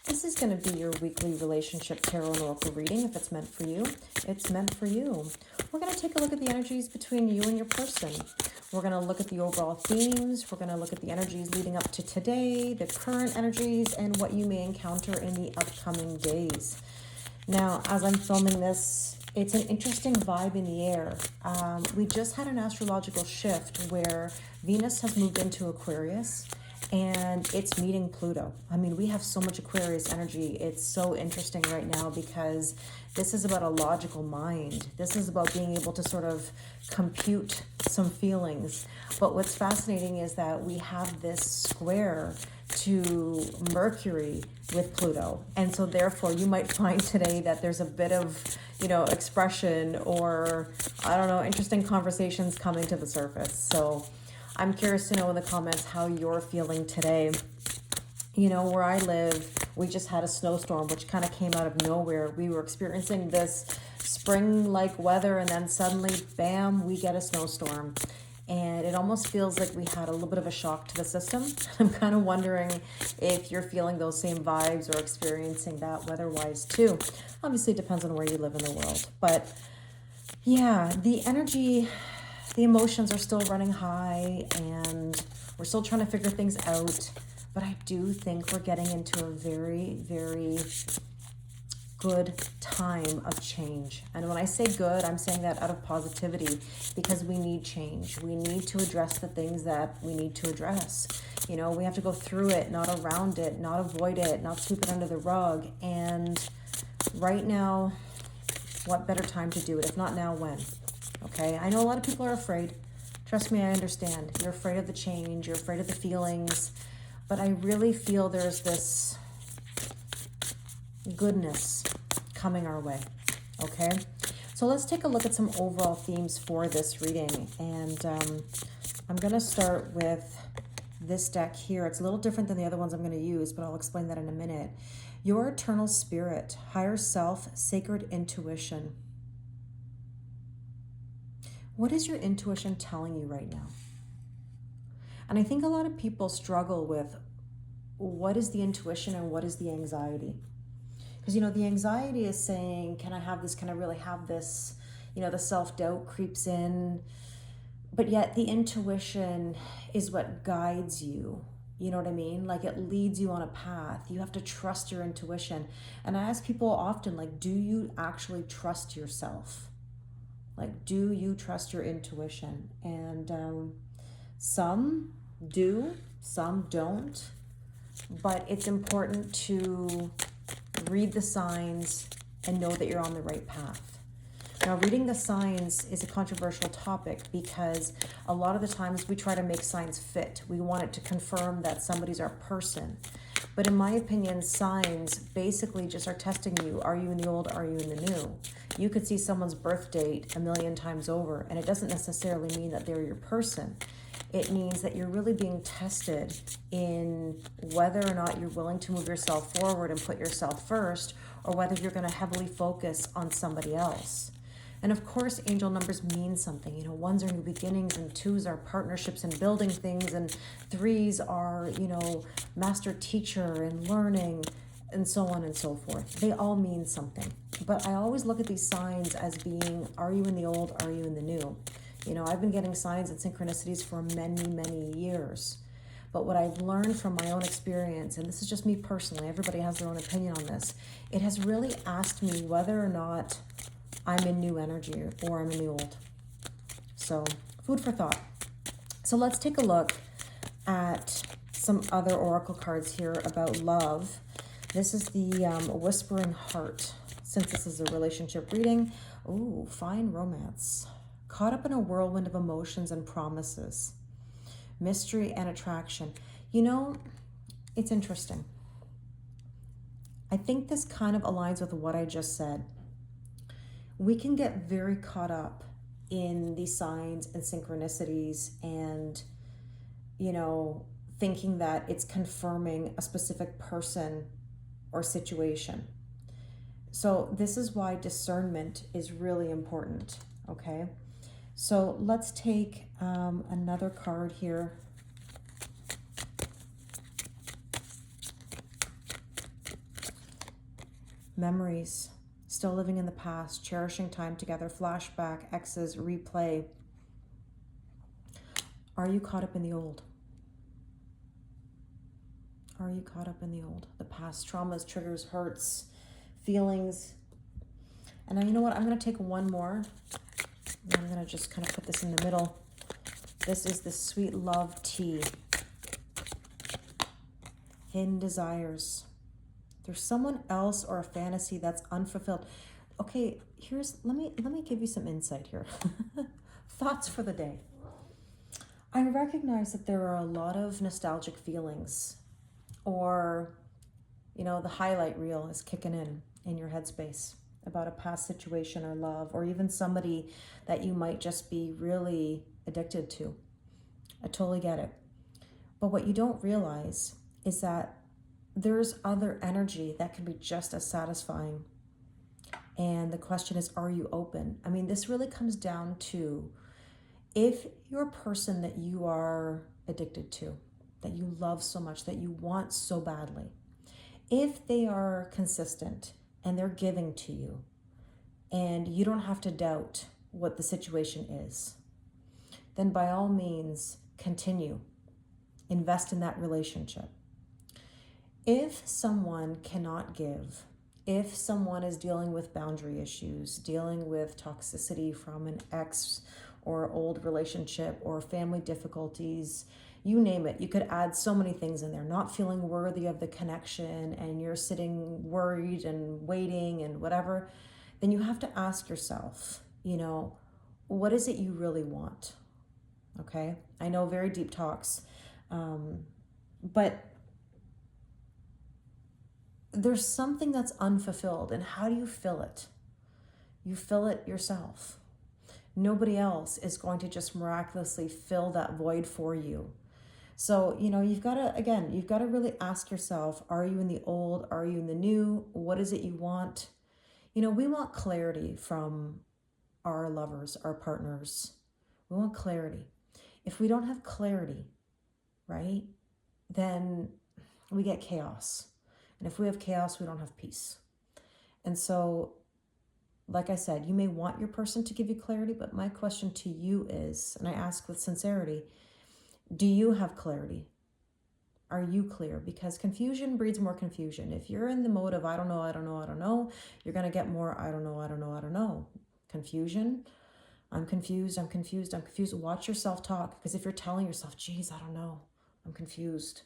This is going to be your weekly relationship tarot and oracle reading. If it's meant for you, it's meant for you. We're going to take a look at the energies between you and your person. We're going to look at the overall themes. We're going to look at the energies leading up to today, the current energies, and what you may encounter in the upcoming days. Now, as I'm filming this, it's an interesting vibe in the air. We just had an astrological shift where Venus has moved into Aquarius and it's meeting Pluto. I mean, we have so much Aquarius energy. It's so interesting right now because this is about a logical mind. This is about being able to sort of compute some feelings. But what's fascinating is that we have this square to Mercury with Pluto. And so therefore you might find today that there's a bit of, expression or, I don't know, interesting conversations coming to the surface. So I'm curious to know in the comments how you're feeling today. Where I live, we just had a snowstorm, which kind of came out of nowhere. We were experiencing this spring-like weather, and then suddenly, bam, we get a snowstorm. And it almost feels like we had a little bit of a shock to the system. I'm kind of wondering if you're feeling those same vibes or experiencing that weather-wise too. Obviously, it depends on where you live in the world. But yeah, the energy, the emotions are still running high, and we're still trying to figure things out. But I do think we're getting into a very, very good time of change. And when I say good, I'm saying that out of positivity, because we need change. We need to address the things that we need to address. We have to go through it, not around it, not avoid it, not sweep it under the rug. And right now, what better time to do it? If not now, when? Okay, I know a lot of people are afraid. Trust me, I understand. You're afraid of the change, you're afraid of the feelings, but I really feel there's this goodness coming our way. Okay, so let's take a look at some overall themes for this reading. And I'm going to start with this deck here. It's a little different than the other ones I'm going to use, but I'll explain that in a minute. Your eternal spirit, higher self, sacred intuition. What is your intuition telling you right now? And I think a lot of people struggle with what is the intuition and what is the anxiety. Because, the anxiety is saying, can I have this? Can I really have this? The self-doubt creeps in. But yet the intuition is what guides you. You know what I mean? Like, it leads you on a path. You have to trust your intuition. And I ask people often, do you actually trust yourself? Do you trust your intuition? And some do, some don't. But it's important to read the signs and know that you're on the right path. Now, reading the signs is a controversial topic because a lot of the times we try to make signs fit. We want it to confirm that somebody's our person. But in my opinion, signs basically just are testing you. Are you in the old? Are you in the new? You could see someone's birth date a million times over, and it doesn't necessarily mean that they're your person. It means that you're really being tested in whether or not you're willing to move yourself forward and put yourself first, or whether you're going to heavily focus on somebody else. And of course, angel numbers mean something. Ones are new beginnings, and twos are partnerships and building things, and threes are, master teacher and learning, and so on and so forth. They all mean something. But I always look at these signs as being, are you in the old? Are you in the new? I've been getting signs and synchronicities for many, many years. But what I've learned from my own experience, and this is just me personally, everybody has their own opinion on this, it has really asked me whether or not I'm in new energy or I'm in the old. So, food for thought. So let's take a look at some other oracle cards here about love. This is the Whispering Heart. Since this is a relationship reading, ooh, fine romance. Caught up in a whirlwind of emotions and promises. Mystery and attraction. It's interesting. I think this kind of aligns with what I just said. We can get very caught up in these signs and synchronicities and, thinking that it's confirming a specific person or situation. So this is why discernment is really important, okay? So let's take another card here. Memories, still living in the past, cherishing time together, flashback, exes, replay. Are you caught up in the old? Are you caught up in the old? The past, traumas, triggers, hurts, feelings. And you know what? I'm going to take one more. I'm going to just kind of put this in the middle. This is the Sweet Love Tea. Hidden desires. There's someone else or a fantasy that's unfulfilled. Okay, let me give you some insight here. Thoughts for the day. I recognize that there are a lot of nostalgic feelings, or, you know, the highlight reel is kicking in your headspace about a past situation or love, or even somebody that you might just be really addicted to. I totally get it. But what you don't realize is that there's other energy that can be just as satisfying. And the question is, are you open? I mean, this really comes down to, if you're a person that you are addicted to, that you love so much, that you want so badly, if they are consistent and they're giving to you, and you don't have to doubt what the situation is, then by all means, continue. Invest in that relationship. If someone cannot give, if someone is dealing with boundary issues, dealing with toxicity from an ex or old relationship or family difficulties, you name it, you could add so many things in there, not feeling worthy of the connection, and you're sitting worried and waiting and whatever, then you have to ask yourself, you know, what is it you really want? Okay, I know, very deep talks, but there's something that's unfulfilled, and how do you fill it? You fill it yourself. Nobody else is going to just miraculously fill that void for you. So, you know, you've got to really ask yourself, are you in the old? Are you in the new? What is it you want? You know, we want clarity from our lovers, our partners. We want clarity. If we don't have clarity, right, then we get chaos. And if we have chaos, we don't have peace. And so, like I said, you may want your person to give you clarity, but my question to you is, and I ask with sincerity, do you have clarity? Are you clear? Because confusion breeds more confusion. If you're in the mode of, I don't know, I don't know, I don't know, you're going to get more, I don't know, I don't know, I don't know. Confusion. I'm confused, I'm confused, I'm confused. Watch yourself talk. Because if you're telling yourself, geez, I don't know, I'm confused,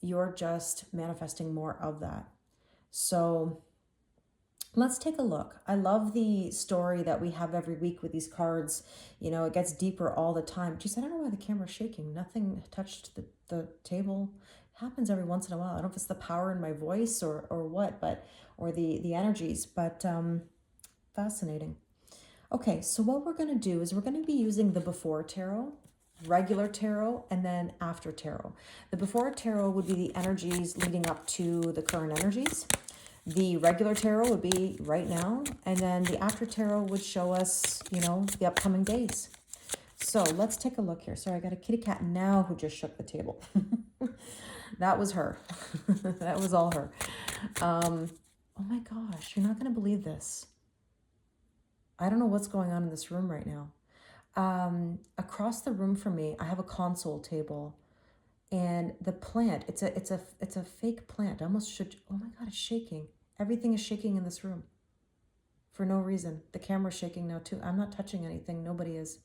you're just manifesting more of that. So let's take a look. I love the story that we have every week with these cards. You know, it gets deeper all the time. Geez, I don't know why the camera's shaking. Nothing touched the table. It happens every once in a while. I don't know if it's the power in my voice or what, but, or the energies, but fascinating. Okay, so what we're going to do is we're going to be using the before tarot, regular tarot, and then after tarot. The before tarot would be the energies leading up to the current energies. The regular tarot would be right now, and then the after tarot would show us, you know, the upcoming days. So let's take a look here. Sorry, I got a kitty cat now who just shook the table. That was her. That was all her. Oh my gosh, you're not going to believe this. I don't know what's going on in this room right now. Across the room from me, I have a console table, and the plant, it's a fake plant. I almost should, oh my God, it's shaking. Everything is shaking in this room for no reason. The camera's shaking now too. I'm not touching anything. Nobody is.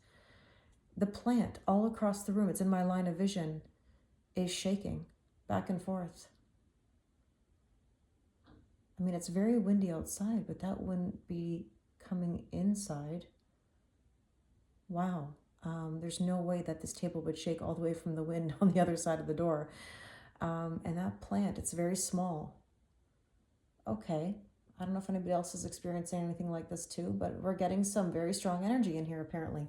The plant all across the room, it's in my line of vision, is shaking back and forth. I mean, it's very windy outside, but that wouldn't be coming inside. Wow. There's no way that this table would shake all the way from the wind on the other side of the door. And that plant, it's very small. Okay. I don't know if anybody else is experiencing anything like this too, but we're getting some very strong energy in here apparently.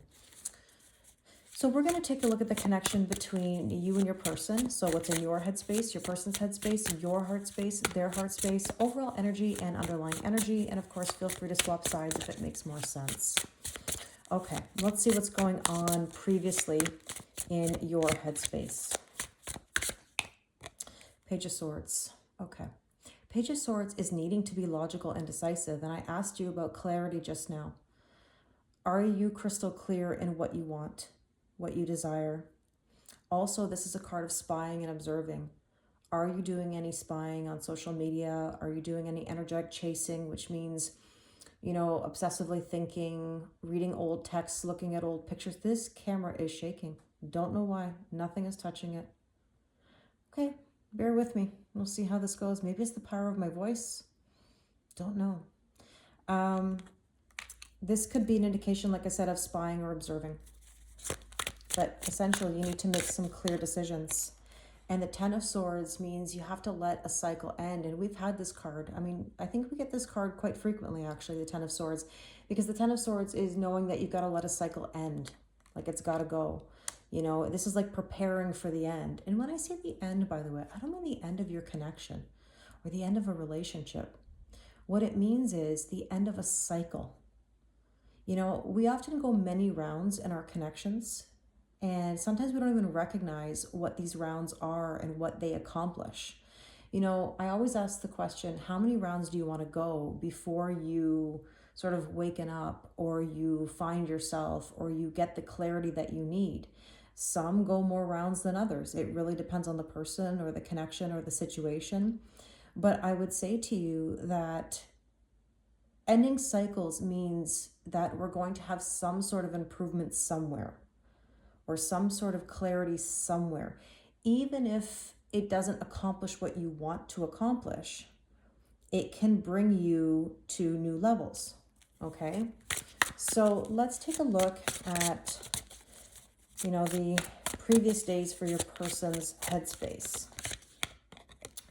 So we're going to take a look at the connection between you and your person. So what's in your headspace, your person's headspace, your heart space, their heart space, overall energy and underlying energy. And of course, feel free to swap sides if it makes more sense. Okay, let's see what's going on previously in your headspace. Page of Swords. Okay. Page of Swords is needing to be logical and decisive. And I asked you about clarity just now. Are you crystal clear in what you want, what you desire? Also, this is a card of spying and observing. Are you doing any spying on social media? Are you doing any energetic chasing, which means, you know, obsessively thinking, reading old texts, looking at old pictures? This camera is shaking. Don't know why. Nothing is touching it. Okay, bear with me. We'll see how this goes. Maybe it's the power of my voice. Don't know. This could be an indication, like I said, of spying or observing. But essentially, you need to make some clear decisions. And the Ten of Swords means you have to let a cycle end. And we've had this card. I mean, I think we get this card quite frequently, actually, the Ten of Swords. Because the Ten of Swords is knowing that you've got to let a cycle end. Like it's got to go. You know, this is like preparing for the end. And when I say the end, by the way, I don't mean the end of your connection or the end of a relationship. What it means is the end of a cycle. You know, we often go many rounds in our connections. And sometimes we don't even recognize what these rounds are and what they accomplish. You know, I always ask the question, how many rounds do you want to go before you sort of waken up or you find yourself or you get the clarity that you need? Some go more rounds than others. It really depends on the person or the connection or the situation. But I would say to you that ending cycles means that we're going to have some sort of improvement somewhere, or some sort of clarity somewhere. Even if it doesn't accomplish what you want to accomplish, it can bring you to new levels, okay? So let's take a look at, you know, the previous days for your person's headspace.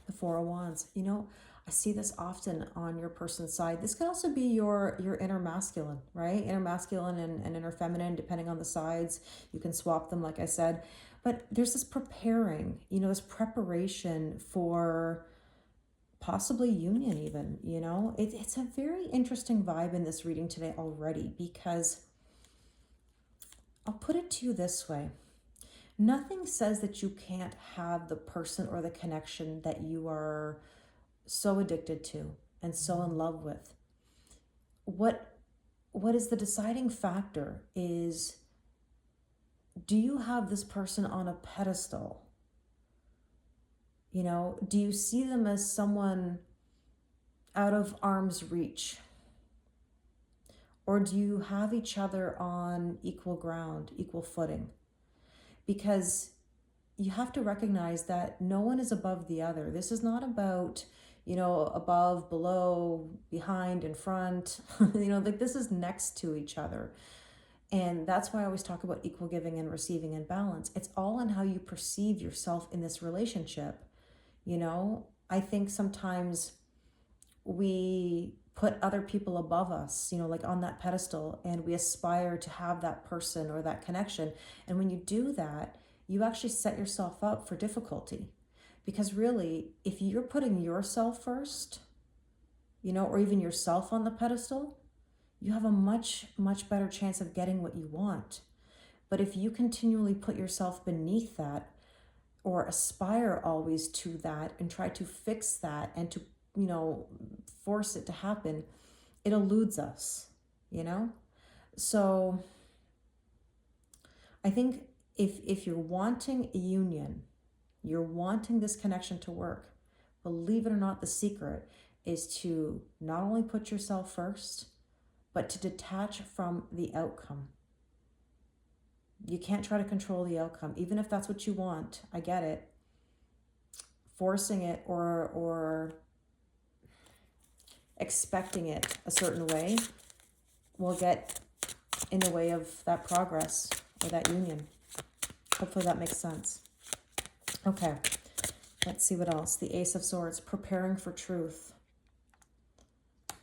The Four of Wands. You know, I see this often on your person's side. This could also be your inner masculine, right? Inner masculine and inner feminine, depending on the sides. You can swap them, like I said. But there's this preparing, you know, this preparation for possibly union even, you know. It's a very interesting vibe in this reading today already, because I'll put it to you this way. Nothing says that you can't have the person or the connection that you are so addicted to and so in love with. What is the deciding factor is, do you have this person on a pedestal? You know, do you see them as someone out of arm's reach? Or do you have each other on equal ground, equal footing? Because you have to recognize that no one is above the other. This is not about, you know, above, below, behind, in front. You know, like this is next to each other. And that's why I always talk about equal giving and receiving and balance. It's all in how you perceive yourself in this relationship. You know, I think sometimes we put other people above us, you know, like on that pedestal, and we aspire to have that person or that connection. And when you do that, you actually set yourself up for difficulty. Because really, if you're putting yourself first, you know, or even yourself on the pedestal, you have a much, much better chance of getting what you want. But if you continually put yourself beneath that, or aspire always to that and try to fix that and to, you know, force it to happen, it eludes us, you know? So I think if you're wanting a union, you're wanting this connection to work, believe it or not, the secret is to not only put yourself first, but to detach from the outcome. You can't try to control the outcome, even if that's what you want. I get it. Forcing it or expecting it a certain way will get in the way of that progress or that union. Hopefully that makes sense. Okay, let's see what else. The Ace of Swords, preparing for truth.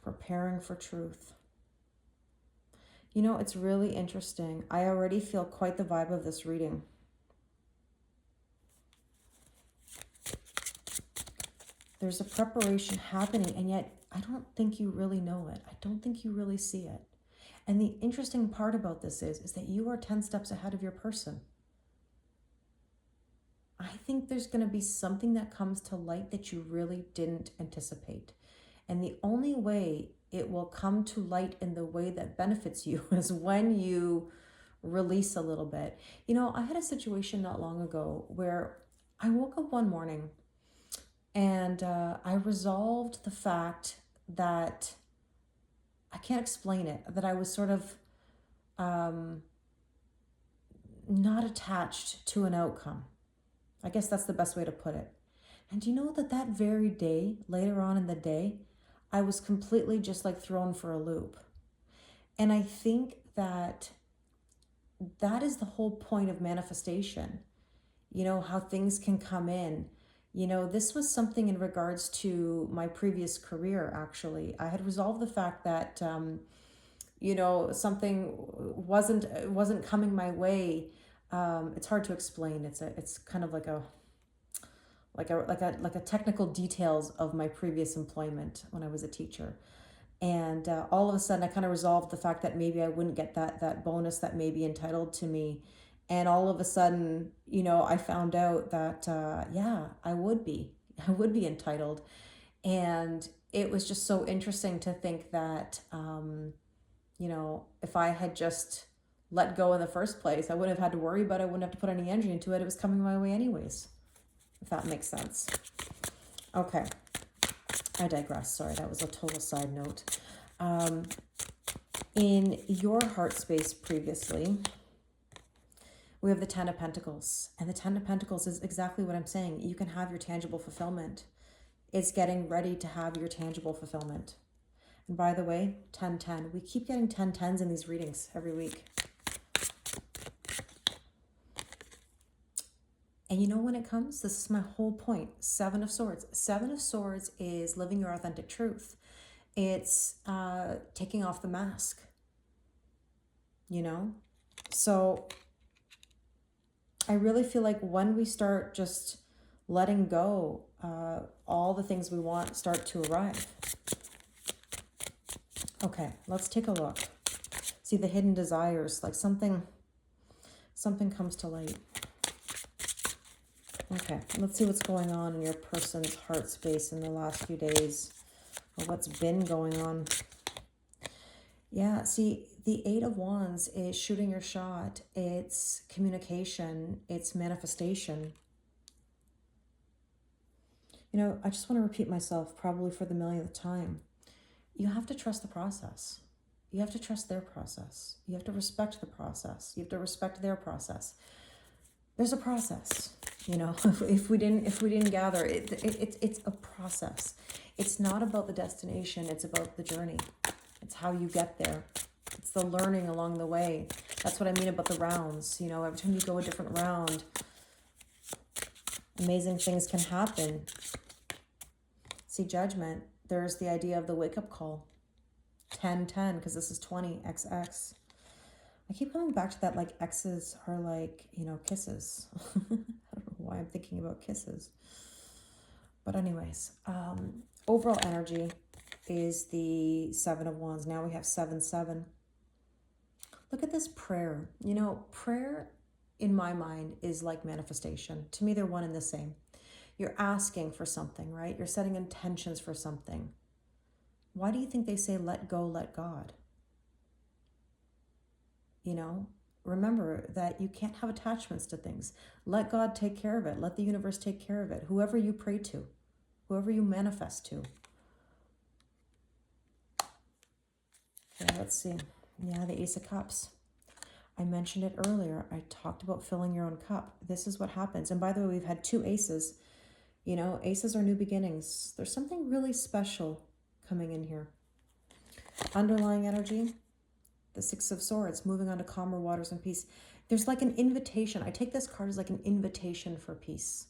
Preparing for truth. You know, it's really interesting. I already feel quite the vibe of this reading. There's a preparation happening, and yet I don't think you really know it. I don't think you really see it. And the interesting part about this is that you are 10 steps ahead of your person. I think there's going to be something that comes to light that you really didn't anticipate. And the only way it will come to light in the way that benefits you is when you release a little bit. You know, I had a situation not long ago where I woke up one morning and I resolved the fact that I can't explain it, that I was sort of not attached to an outcome. I guess that's the best way to put it. And you know that that very day, later on in the day, I was completely just like thrown for a loop. And I think that that is the whole point of manifestation. You know, how things can come in. You know, this was something in regards to my previous career, actually. I had resolved the fact that, you know, something wasn't coming my way. It's hard to explain. It's kind of like a technical details of my previous employment when I was a teacher. And all of a sudden I kind of resolved the fact that maybe I wouldn't get that bonus that may be entitled to me. And all of a sudden, you know, I found out that, yeah, I would be entitled. And it was just so interesting to think that, you know, if I had just let go in the first place, I wouldn't have had to worry about it. I wouldn't have to put any energy into it. It was coming my way anyways, if that makes sense. Okay. I digress. Sorry, that was a total side note. In your heart space previously, we have the Ten of Pentacles. And the Ten of Pentacles is exactly what I'm saying. You can have your tangible fulfillment. It's getting ready to have your tangible fulfillment. And by the way, 10-10. We keep getting 10-10s in these readings every week. And you know when it comes? This is my whole point. Seven of Swords. Seven of Swords is living your authentic truth. It's taking off the mask. You know? So I really feel like when we start just letting go, all the things we want start to arrive. Okay, let's take a look. See the hidden desires, like something comes to light. Okay, let's see what's going on in your person's heart space in the last few days, or what's been going on. Yeah, see, the Eight of Wands is shooting your shot. It's communication. It's manifestation. You know, I just want to repeat myself probably for the millionth time. You have to trust the process. You have to trust their process. You have to respect the process. You have to respect their process. There's a process, you know. If we didn't gather it's a process. It's not about the destination. It's about the journey. It's how you get there. It's the learning along the way. That's what I mean about the rounds. You know, every time you go a different round, amazing things can happen. See, Judgment. There's the idea of the wake-up call. 10-10, because this is 20, XX. I keep coming back to that, like, X's are like, you know, kisses. I don't know why I'm thinking about kisses. But anyways, overall energy is the Seven of Wands. Now we have 7-7. Look at this prayer. You know, prayer, in my mind, is like manifestation. To me, they're one and the same. You're asking for something, right? You're setting intentions for something. Why do you think they say, let go, let God? You know, remember that you can't have attachments to things. Let God take care of it. Let the universe take care of it. Whoever you pray to, whoever you manifest to. Okay, let's see. Yeah, the Ace of Cups. I mentioned it earlier. I talked about filling your own cup. This is what happens. And by the way, we've had two aces. You know, aces are new beginnings. There's something really special coming in here. Underlying energy, the Six of Swords, moving on to calmer waters and peace. There's like an invitation. I take this card as like an invitation for peace.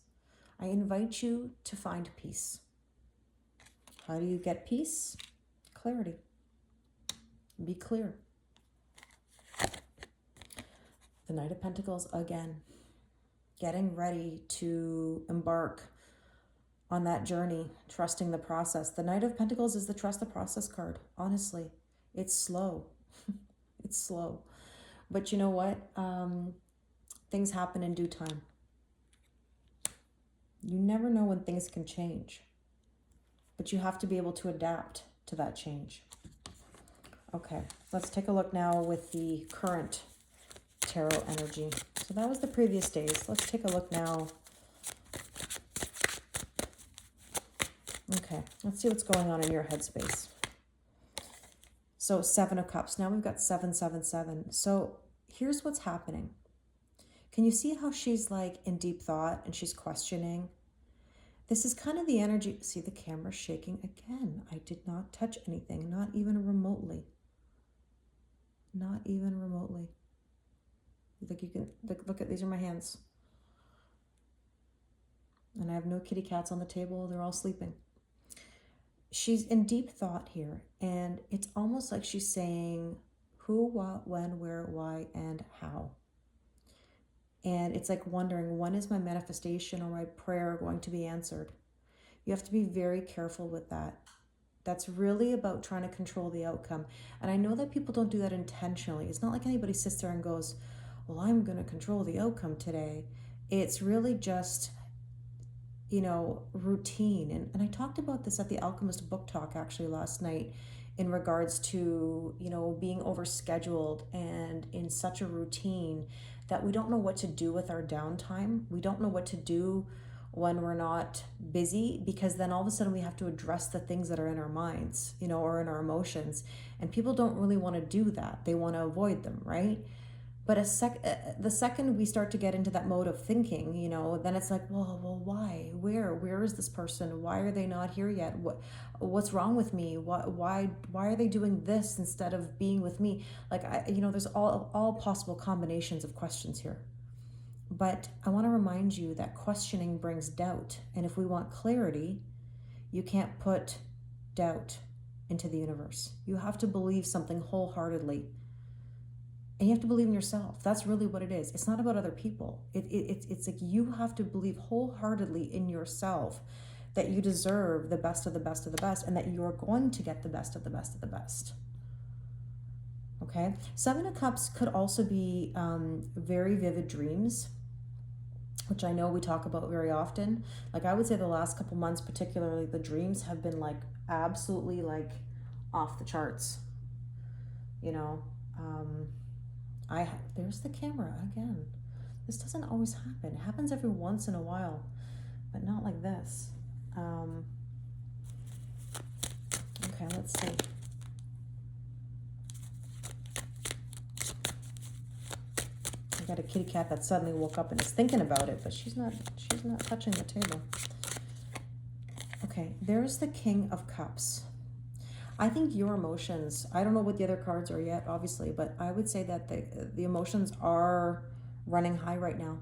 I invite you to find peace. How do you get peace? Clarity. Be clear. The Knight of Pentacles again. Getting ready to embark on that journey, trusting the process. The Knight of Pentacles is the trust the process card. Honestly, it's slow. It's slow. But you know what? Things happen in due time. You never know when things can change, but you have to be able to adapt to that change. Okay, let's take a look now with the current tarot energy. So that was the previous days. Let's take a look now. Okay, let's see what's going on in your headspace. So 7 of Cups. Now we've got 777. So here's what's happening. Can you see how she's like in deep thought and she's questioning? This is kind of the energy. See the camera shaking again. I did not touch anything, not even remotely. Not even remotely. Like you can look at, these are my hands. And I have no kitty cats on the table. They're all sleeping. She's in deep thought here. And it's almost like she's saying who, what, when, where, why, and how. And it's like wondering, when is my manifestation or my prayer going to be answered? You have to be very careful with that. That's really about trying to control the outcome. And I know that people don't do that intentionally. It's not like anybody sits there and goes, well, I'm going to control the outcome today. It's really just, you know, routine. And I talked about this at the Alchemist book talk actually last night in regards to, you know, being overscheduled and in such a routine that we don't know what to do with our downtime. We don't know what to do when we're not busy, because then all of a sudden we have to address the things that are in our minds, you know, or in our emotions. And people don't really want to do that. They want to avoid them, right? But the second we start to get into that mode of thinking, you know, then it's like, well, why? Where is this person? Why are they not here yet? What's wrong with me? Why are they doing this instead of being with me? Like, you know, there's all possible combinations of questions here. But I want to remind you that questioning brings doubt. And if we want clarity, you can't put doubt into the universe. You have to believe something wholeheartedly. And you have to believe in yourself. That's really what it is. It's not about other people. It's like you have to believe wholeheartedly in yourself that you deserve the best of the best of the best, and that you are going to get the best of the best of the best. Okay? 7 of Cups could also be very vivid dreams, which I know we talk about very often. Like I would say the last couple months, particularly, the dreams have been like absolutely like off the charts. You know, there's the camera again. This doesn't always happen. It happens every once in a while, but not like this. Okay, let's see. I got a kitty cat that suddenly woke up and is thinking about it, but she's not touching the table. Okay, there's the King of Cups. I think your emotions, I don't know what the other cards are yet, obviously, but I would say that the emotions are running high right now.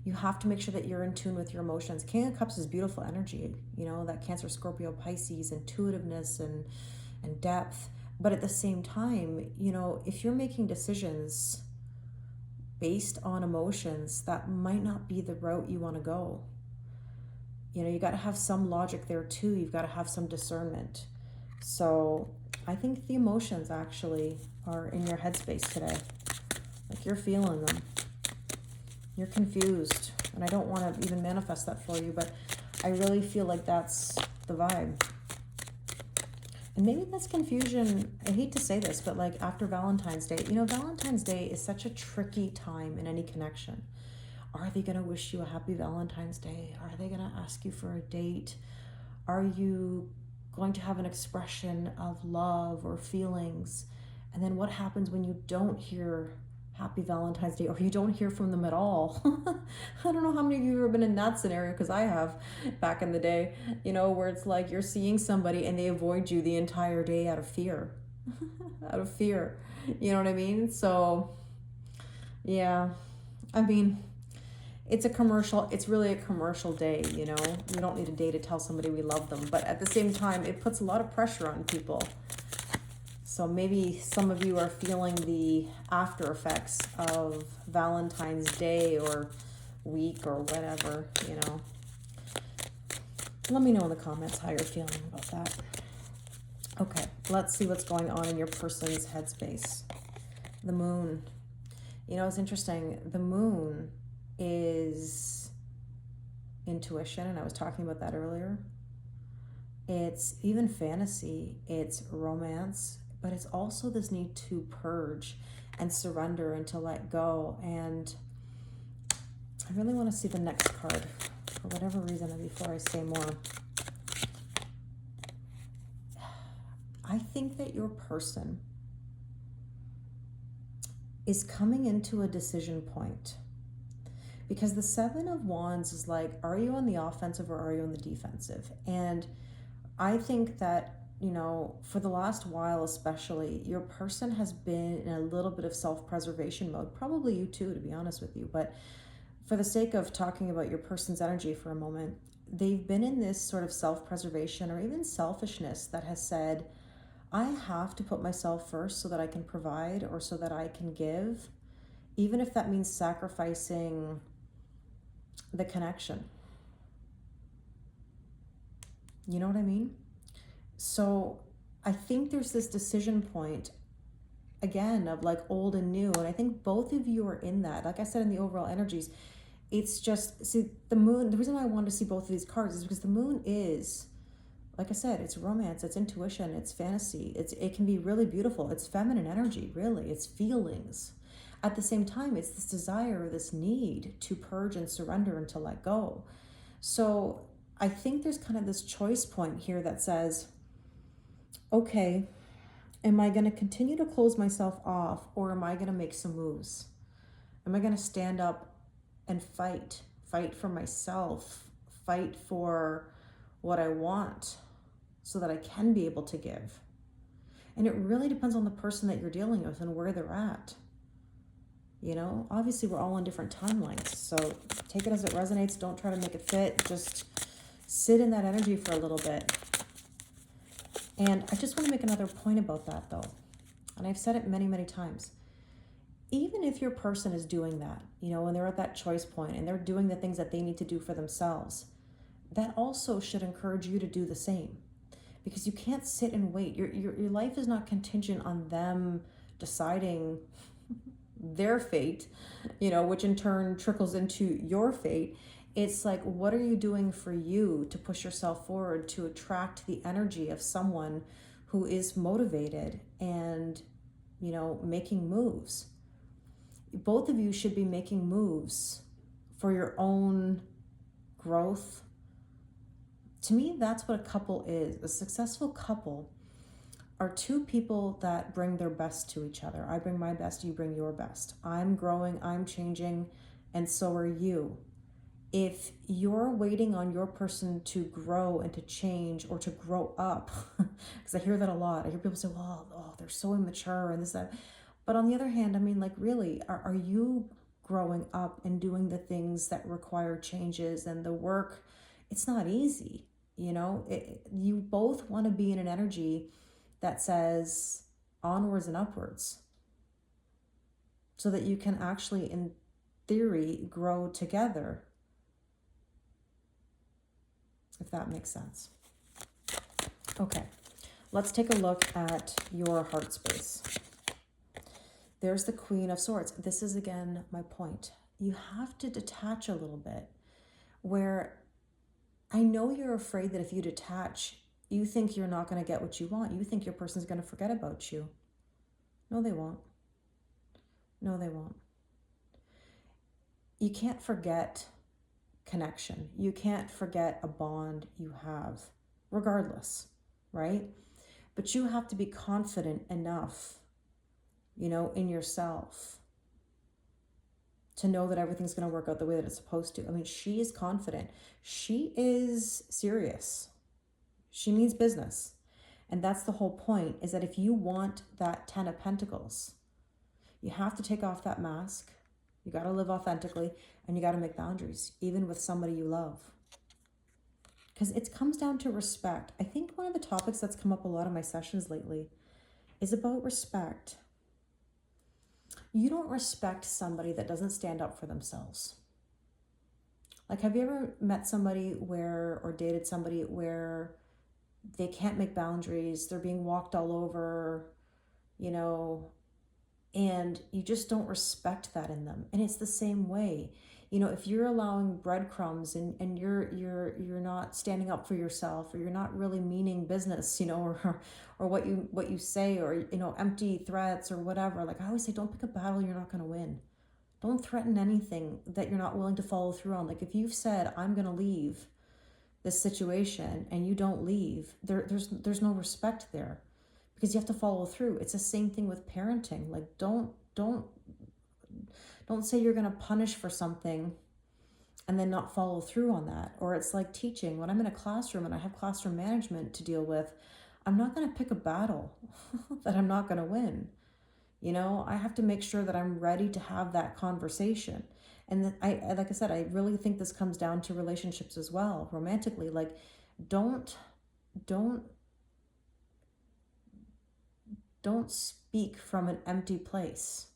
You have to make sure that you're in tune with your emotions. King of Cups is beautiful energy, you know, that Cancer, Scorpio, Pisces, intuitiveness and depth. But at the same time, you know, if you're making decisions based on emotions, that might not be the route you want to go. You know, you got to have some logic there too. You've got to have some discernment. So I think the emotions actually are in your headspace today. Like you're feeling them. You're confused. And I don't want to even manifest that for you, but I really feel like that's the vibe. And maybe that's confusion. I hate to say this, but like after Valentine's Day, you know, Valentine's Day is such a tricky time in any connection. Are they going to wish you a happy Valentine's Day? Are they going to ask you for a date? Are you going to have an expression of love or feelings? And then what happens when you don't hear happy Valentine's Day, or you don't hear from them at all? I don't know how many of you have ever been in that scenario, because I have back in the day, you know, where it's like you're seeing somebody and they avoid you the entire day out of fear. Out of fear. You know what I mean? So, yeah. I mean, it's a commercial, it's really a commercial day, you know. We don't need a day to tell somebody we love them. But at the same time, it puts a lot of pressure on people. So maybe some of you are feeling the after effects of Valentine's Day or week or whatever, you know. Let me know in the comments how you're feeling about that. Okay, let's see what's going on in your person's headspace. The moon. You know, it's interesting. The moon is intuition, and I was talking about that earlier. It's even fantasy, it's romance, but it's also this need to purge and surrender and to let go. And I really want to see the next card for whatever reason before I say more. I think that your person is coming into a decision point, because the Seven of Wands is like, are you on the offensive or are you on the defensive? And I think that, you know, for the last while especially, your person has been in a little bit of self-preservation mode. Probably you too, to be honest with you. But for the sake of talking about your person's energy for a moment, they've been in this sort of self-preservation or even selfishness that has said, I have to put myself first so that I can provide or so that I can give, even if that means sacrificing the connection. You know what I mean? So I think there's this decision point, again, of like old and new. And I think both of you are in that. Like I said, in the overall energies, it's just, see, the moon, the reason why I wanted to see both of these cards is because the moon is, like I said, it's romance, it's intuition, it's fantasy. It can be really beautiful. It's feminine energy, really. It's feelings. At the same time, it's this desire, this need to purge and surrender and to let go. So I think there's kind of this choice point here that says, okay, am I going to continue to close myself off, or am I going to make some moves? Am I going to stand up and fight for myself, fight for what I want so that I can be able to give? And it really depends on the person that you're dealing with and where they're at. You know, obviously we're all on different timelines, so take it as it resonates. Don't try to make it fit. Just sit in that energy for a little bit. And I just want to make another point about that though. And I've said it many, many times. Even if your person is doing that, you know, when they're at that choice point and they're doing the things that they need to do for themselves, that also should encourage you to do the same. Because you can't sit and wait. Your life is not contingent on them deciding their fate, you know, which in turn trickles into your fate. It's like, what are you doing for you to push yourself forward, to attract the energy of someone who is motivated and, you know, making moves? Both of you should be making moves for your own growth. To me, that's what a couple is. A successful couple are two people that bring their best to each other. I bring my best, you bring your best. I'm growing, I'm changing, and so are you. If you're waiting on your person to grow and to change or to grow up, because I hear that a lot. I hear people say, well, oh, they're so immature and this, that. But on the other hand, I mean, like, really, are you growing up and doing the things that require changes and the work? It's not easy, you know? You both want to be in an energy that says onwards and upwards so that you can actually, in theory, grow together. If that makes sense. Okay, let's take a look at your heart space. There's the Queen of Swords. This is, again, my point. You have to detach a little bit, where I know you're afraid that if you detach, you think you're not going to get what you want. You think your person's going to forget about you. No, they won't. No, they won't. You can't forget connection. You can't forget a bond you have, regardless, right? But you have to be confident enough, you know, in yourself to know that everything's going to work out the way that it's supposed to. I mean, she is confident. She is serious. She means business. And that's the whole point, is that if you want that 10 of Pentacles, you have to take off that mask. You got to live authentically, and you got to make boundaries, even with somebody you love. Because it comes down to respect. I think one of the topics that's come up a lot in my sessions lately is about respect. You don't respect somebody that doesn't stand up for themselves. Like, have you ever met somebody or dated somebody where they can't make boundaries, they're being walked all over, you know, and you just don't respect that in them? And it's the same way. you know, if you're allowing breadcrumbs and you're not standing up for yourself, or you're not really meaning business, you know, or what you say, or, you know, empty threats or whatever. Like I always say, don't pick a battle you're not going to win. Don't threaten anything that you're not willing to follow through on. Like if you've said, I'm going to leave this situation, and you don't leave, there's no respect there, because you have to follow through. It's the same thing with parenting. Like don't say you're going to punish for something and then not follow through on that. Or it's like teaching. When I'm in a classroom and I have classroom management to deal with, I'm not going to pick a battle that I'm not going to win. You know, I have to make sure that I'm ready to have that conversation. And I like I said, I really think this comes down to relationships as well, romantically. Like don't speak from an empty place.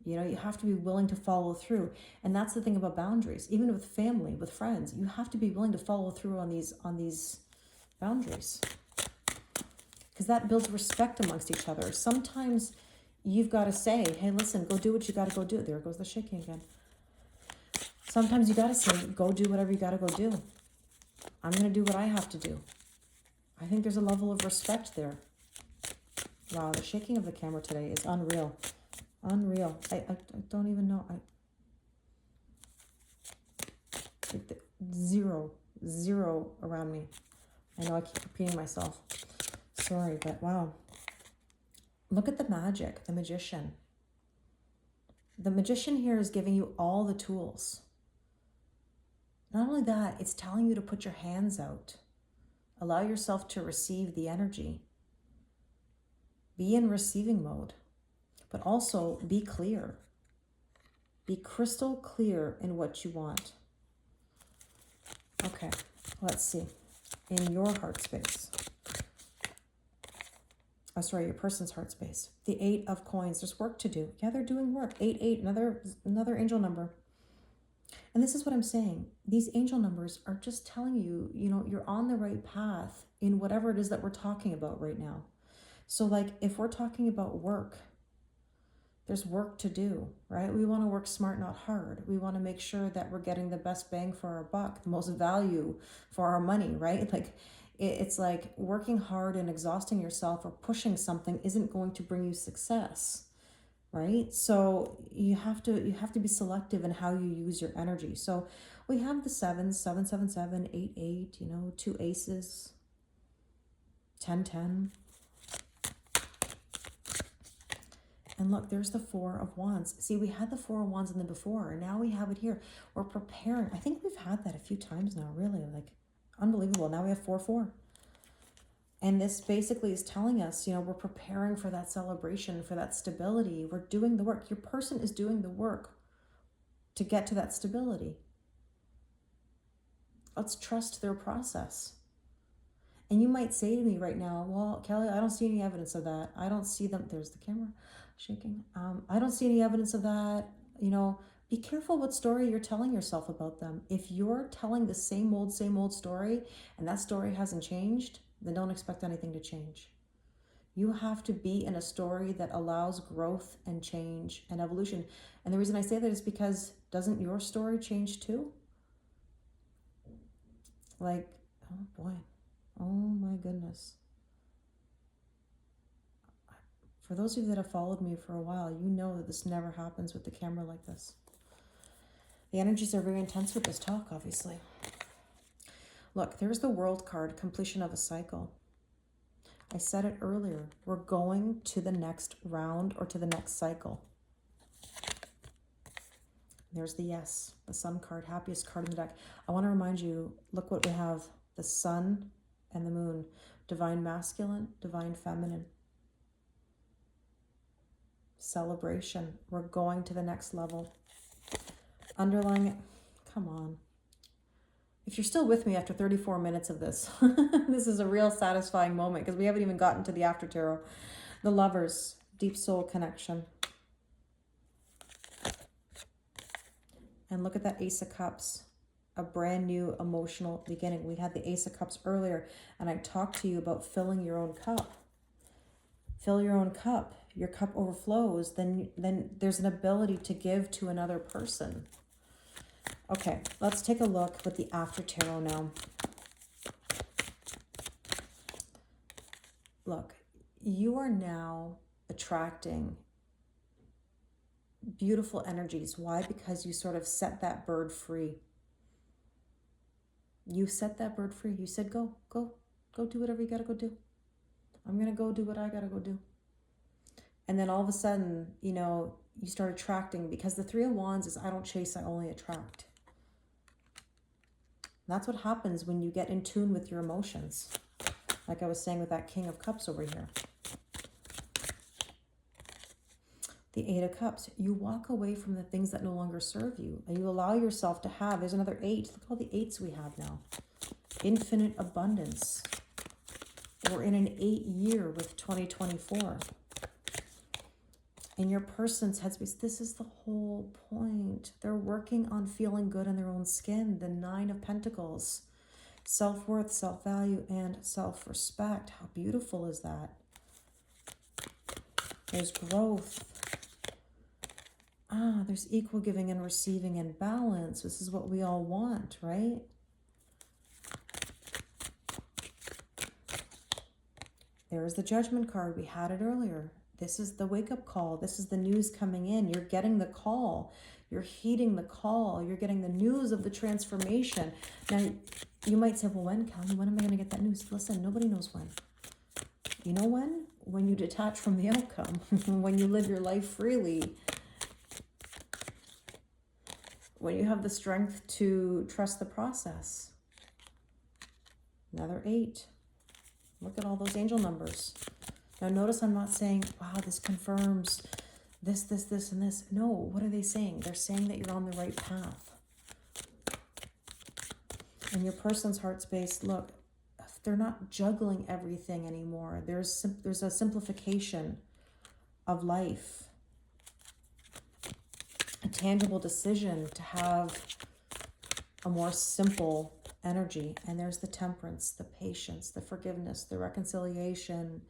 You know, you have to be willing to follow through. And that's the thing about boundaries. Even with family, with friends, you have to be willing to follow through on these boundaries. Because that builds respect amongst each other. Sometimes you've got to say, hey, listen, go do what you got to go do. There goes the shaking again. Sometimes you got to say, go do whatever you got to go do. I'm going to do what I have to do. I think there's a level of respect there. Wow, the shaking of the camera today is unreal. Unreal. I don't even know. Zero around me. I know I keep repeating myself. Sorry, but wow. Look at the magic, the magician. The magician here is giving you all the tools. Not only that, it's telling you to put your hands out. Allow yourself to receive the energy. Be in receiving mode, but also be clear. Be crystal clear in what you want. Okay, let's see. In your heart space. Oh, sorry, your person's heart space. The 8 of coins. There's work to do. Yeah, they're doing work. 8, another angel number. And this is what I'm saying. These angel numbers are just telling you, you know, you're on the right path in whatever it is that we're talking about right now. So like if we're talking about work, there's work to do, right? We want to work smart, not hard. We want to make sure that we're getting the best bang for our buck, the most value for our money, right? Like it's like working hard and exhausting yourself or pushing something isn't going to bring you success, right? So you have to be selective in how you use your energy. So we have the 7s, 777, 8, you know, 2 aces, 10. And look, there's the 4 of wands. See, we had the 4 of wands in the before, and now we have it here. We're preparing. I think we've had that a few times now, really. Like, unbelievable. Now we have 4. And this basically is telling us, you know, we're preparing for that celebration, for that stability. We're doing the work. Your person is doing the work to get to that stability. Let's trust their process. And you might say to me right now, well, Kelly, I don't see any evidence of that. I don't see them. There's the camera shaking. I don't see any evidence of that. You know, be careful what story you're telling yourself about them. If you're telling the same old story and that story hasn't changed, then don't expect anything to change. You have to be in a story that allows growth and change and evolution. And the reason I say that is because doesn't your story change too? Like, oh boy. Oh my goodness. For those of you that have followed me for a while, you know that this never happens with the camera like this. The energies are very intense with this talk, obviously. Look, there's the World card, completion of a cycle. I said it earlier. We're going to the next round or to the next cycle. There's the yes, the Sun card, happiest card in the deck. I want to remind you, look what we have. The Sun and the Moon. Divine masculine, divine feminine. Celebration. We're going to the next level. Underlying it. Come on. If you're still with me after 34 minutes of this, this is a real satisfying moment because we haven't even gotten to the after tarot. The Lovers, deep soul connection. And look at that Ace of Cups, a brand new emotional beginning. We had the Ace of Cups earlier, and I talked to you about filling your own cup. Fill your own cup. Your cup overflows, then there's an ability to give to another person. Okay, let's take a look with the after tarot now. Look, you are now attracting beautiful energies. Why? Because you sort of set that bird free. You set that bird free. You said, go do whatever you got to go do. I'm going to go do what I got to go do. And then all of a sudden, you know, you start attracting, because the Three of Wands is I don't chase, I only attract. That's what happens when you get in tune with your emotions. Like I was saying with that King of Cups over here. The Eight of Cups. You walk away from the things that no longer serve you. And you allow yourself to have, there's another 8. Look at all the 8s we have now. Infinite abundance. We're in an 8 year with 2024. In your person's headspace, this is the whole point. They're working on feeling good in their own skin. The 9 of Pentacles. Self-worth, self-value, and self-respect. How beautiful is that? There's growth. There's equal giving and receiving and balance. This is what we all want, right? There's the Judgment card. We had it earlier. This is the wake-up call. This is the news coming in. You're getting the call. You're heeding the call. You're getting the news of the transformation. Now, you might say, well, when, Callie? When am I going to get that news? Listen, nobody knows when. You know when? When you detach from the outcome. When you live your life freely. When you have the strength to trust the process. Another 8. Look at all those angel numbers. Now notice I'm not saying, wow, this confirms this, and this. No, what are they saying? They're saying that you're on the right path. And your person's heart space, look, they're not juggling everything anymore. There's a simplification of life. A tangible decision to have a more simple energy. And there's the temperance, the patience, the forgiveness, the reconciliation,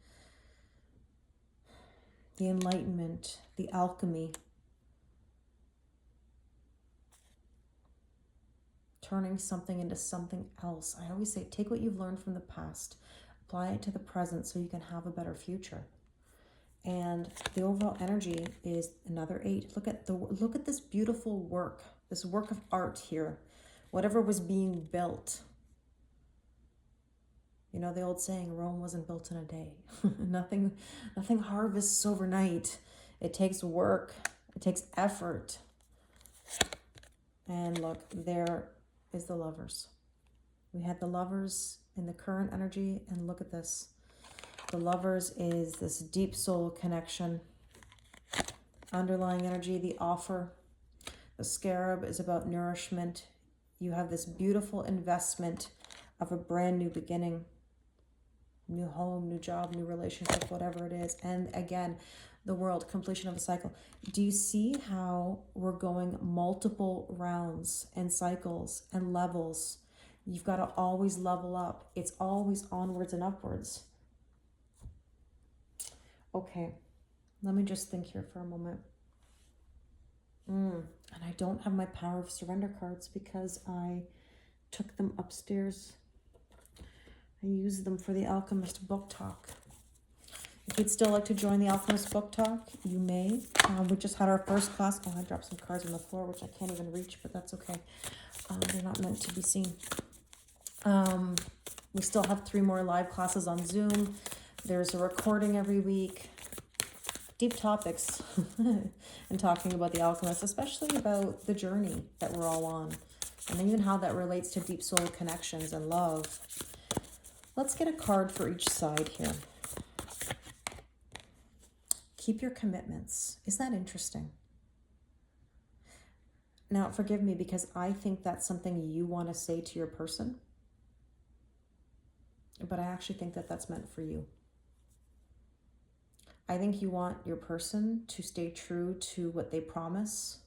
the enlightenment, the alchemy. Turning something into something else. I always say, take what you've learned from the past, apply it to the present so you can have a better future. And the overall energy is another 8. Look at this beautiful work, this work of art here. Whatever was being built. You know the old saying, Rome wasn't built in a day. Nothing harvests overnight. It takes work. It takes effort. And look, there is the Lovers. We had the Lovers in the current energy, and look at this. The Lovers is this deep soul connection. Underlying energy, the offer. The Scarab is about nourishment. You have this beautiful investment of a brand new beginning. New home, new job, new relationship, whatever it is. And again, the World, completion of a cycle. Do you see how we're going multiple rounds and cycles and levels? You've got to always level up. It's always onwards and upwards. Okay, let me just think here for a moment. And I don't have my Power of Surrender cards because I took them upstairs. I used them for the Alchemist Book Talk. If you'd still like to join the Alchemist Book Talk, you may. We just had our first class. Oh, I dropped some cards on the floor, which I can't even reach, but that's okay. They're not meant to be seen. We still have 3 more live classes on Zoom. There's a recording every week. Deep topics and talking about the alchemist, especially about the journey that we're all on, and even how that relates to deep soul connections and love. Let's get a card for each side here. Keep your commitments. Isn't that interesting? Now, forgive me because I think that's something you want to say to your person, but I actually think that that's meant for you. I think you want your person to stay true to what they promise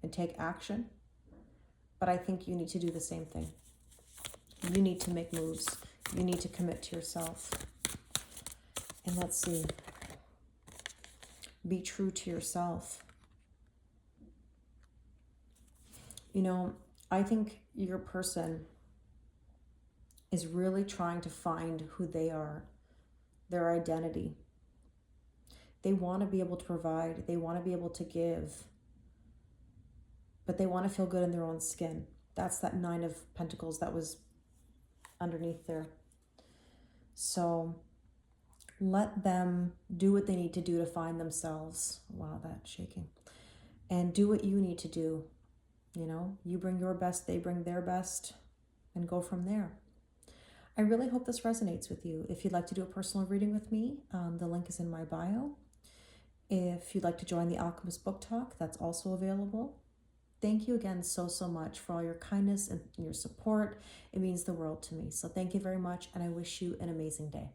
and take action, but I think you need to do the same thing. You need to make moves. You need to commit to yourself. And let's see. Be true to yourself. You know, I think your person is really trying to find who they are, their identity. They want to be able to provide, they want to be able to give, but they want to feel good in their own skin. That's that Nine of Pentacles that was underneath there. So let them do what they need to do to find themselves. Wow, that's shaking. And do what you need to do. You know, you bring your best, they bring their best, and go from there. I really hope this resonates with you. If you'd like to do a personal reading with me, the link is in my bio. If you'd like to join the Alchemist Book Talk, that's also available. Thank you again so much for all your kindness and your support. It means the world to me. So thank you very much, and I wish you an amazing day.